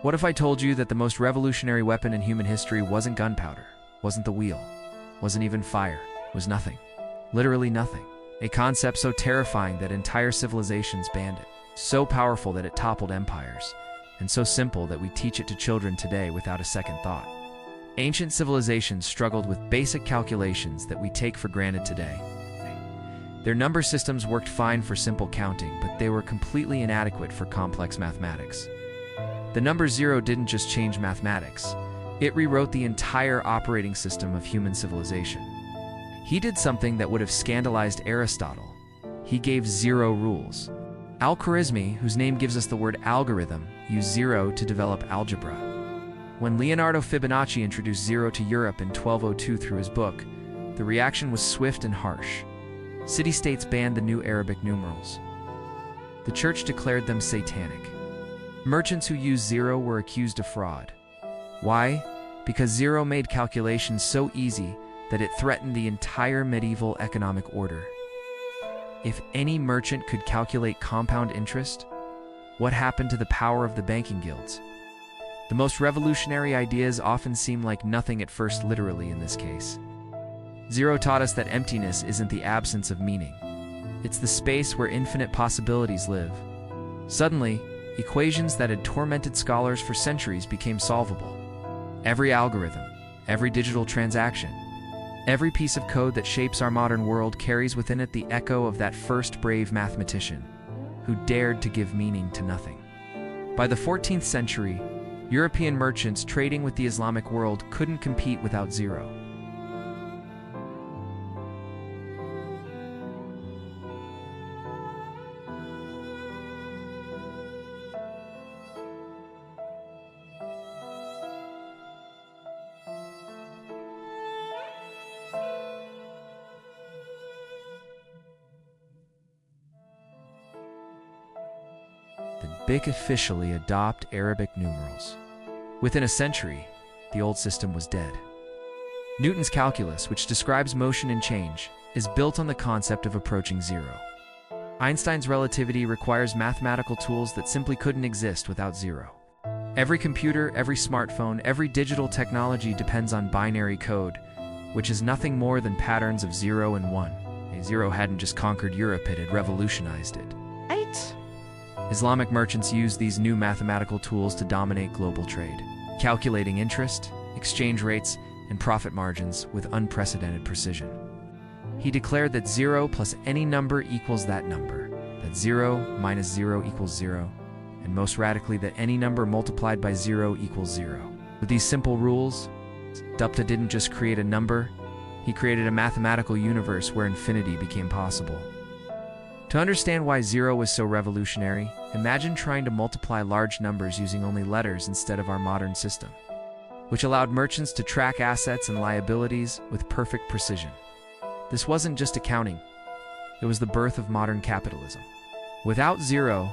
What if I told you that the most revolutionary weapon in human history wasn't gunpowder, wasn't the wheel, wasn't even fire, was nothing? Literally nothing. A concept so terrifying that entire civilizations banned it, so powerful that it toppled empires, and so simple that we teach it to children today without a second thought. Ancient civilizations struggled with basic calculations that we take for granted today. Their number systems worked fine for simple counting, but they were completely inadequate for complex mathematics. The number 0 didn't just change mathematics, it rewrote the entire operating system of human civilization. He did something that would have scandalized Aristotle. He gave 0 rules. Al-Khwarizmi, whose name gives us the word algorithm, used 0 to develop algebra. When Leonardo Fibonacci introduced 0 to Europe in 1202 through his book, the reaction was swift and harsh. City-states banned the new Arabic numerals. The church declared them satanic. Merchants who used 0 were accused of fraud. Why? Because 0 made calculations so easy that it threatened the entire medieval economic order. If any merchant could calculate compound interest, what happened to the power of the banking guilds? The most revolutionary ideas often seem like nothing at first, literally in this case. 0 taught us that emptiness isn't the absence of meaning. It's the space where infinite possibilities live. Suddenly, equations that had tormented scholars for centuries became solvable. Every algorithm, every digital transaction, every piece of code that shapes our modern world carries within it the echo of that first brave mathematician who dared to give meaning to nothing. By the 14th century, European merchants trading with the Islamic world couldn't compete without 0. The BIC officially adopt Arabic numerals. Within a century, the old system was dead. Newton's calculus, which describes motion and change, is built on the concept of approaching 0. Einstein's relativity requires mathematical tools that simply couldn't exist without 0. Every computer, every smartphone, every digital technology depends on binary code, which is nothing more than patterns of 0 and 1. A 0 hadn't just conquered Europe, it had revolutionized it. Islamic merchants used these new mathematical tools to dominate global trade, calculating interest, exchange rates, and profit margins with unprecedented precision. He declared that 0 plus any number equals that number, that 0 minus 0 equals 0, and most radically that any number multiplied by 0 equals 0. With these simple rules, Dupta didn't just create a number, he created a mathematical universe where infinity became possible. To understand why 0 was so revolutionary, imagine trying to multiply large numbers using only letters instead of our modern system, which allowed merchants to track assets and liabilities with perfect precision. This wasn't just accounting, it was the birth of modern capitalism. Without 0,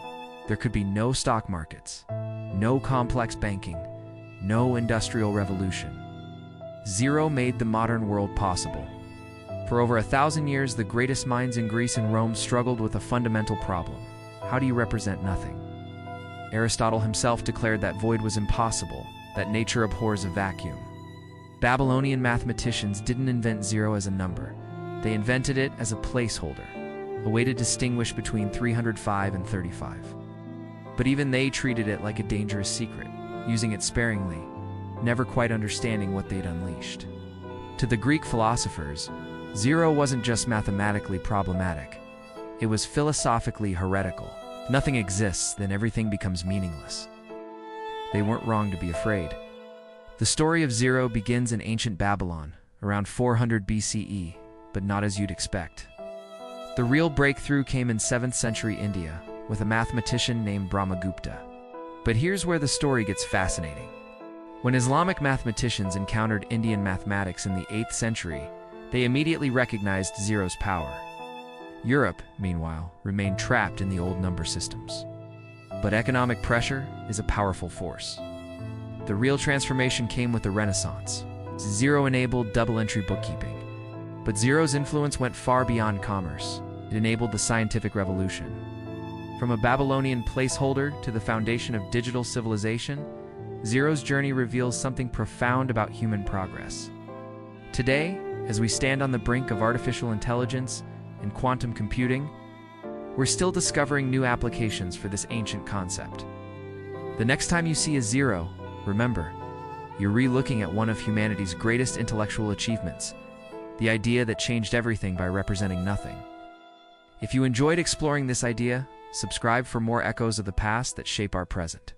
there could be no stock markets, no complex banking, no industrial revolution. 0 made the modern world possible. For over 1,000 years, the greatest minds in Greece and Rome struggled with a fundamental problem. How do you represent nothing? Aristotle himself declared that void was impossible, that nature abhors a vacuum. Babylonian mathematicians didn't invent 0 as a number. They invented it as a placeholder, a way to distinguish between 305 and 35. But even they treated it like a dangerous secret, using it sparingly, never quite understanding what they'd unleashed. To the Greek philosophers, 0 wasn't just mathematically problematic, it was philosophically heretical. If nothing exists, then everything becomes meaningless. They weren't wrong to be afraid. The story of 0 begins in ancient Babylon, around 400 BCE, but not as you'd expect. The real breakthrough came in 7th century India, with a mathematician named Brahmagupta. But here's where the story gets fascinating. When Islamic mathematicians encountered Indian mathematics in the 8th century, they immediately recognized 0's power. Europe, meanwhile, remained trapped in the old number systems. But economic pressure is a powerful force. The real transformation came with the Renaissance. 0 enabled double-entry bookkeeping. But 0's influence went far beyond commerce. It enabled the scientific revolution. From a Babylonian placeholder to the foundation of digital civilization, Zero's journey reveals something profound about human progress. Today, as we stand on the brink of artificial intelligence and quantum computing, we're still discovering new applications for this ancient concept. The next time you see a zero, remember, you're re-looking at one of humanity's greatest intellectual achievements, the idea that changed everything by representing nothing. If you enjoyed exploring this idea, subscribe for more echoes of the past that shape our present.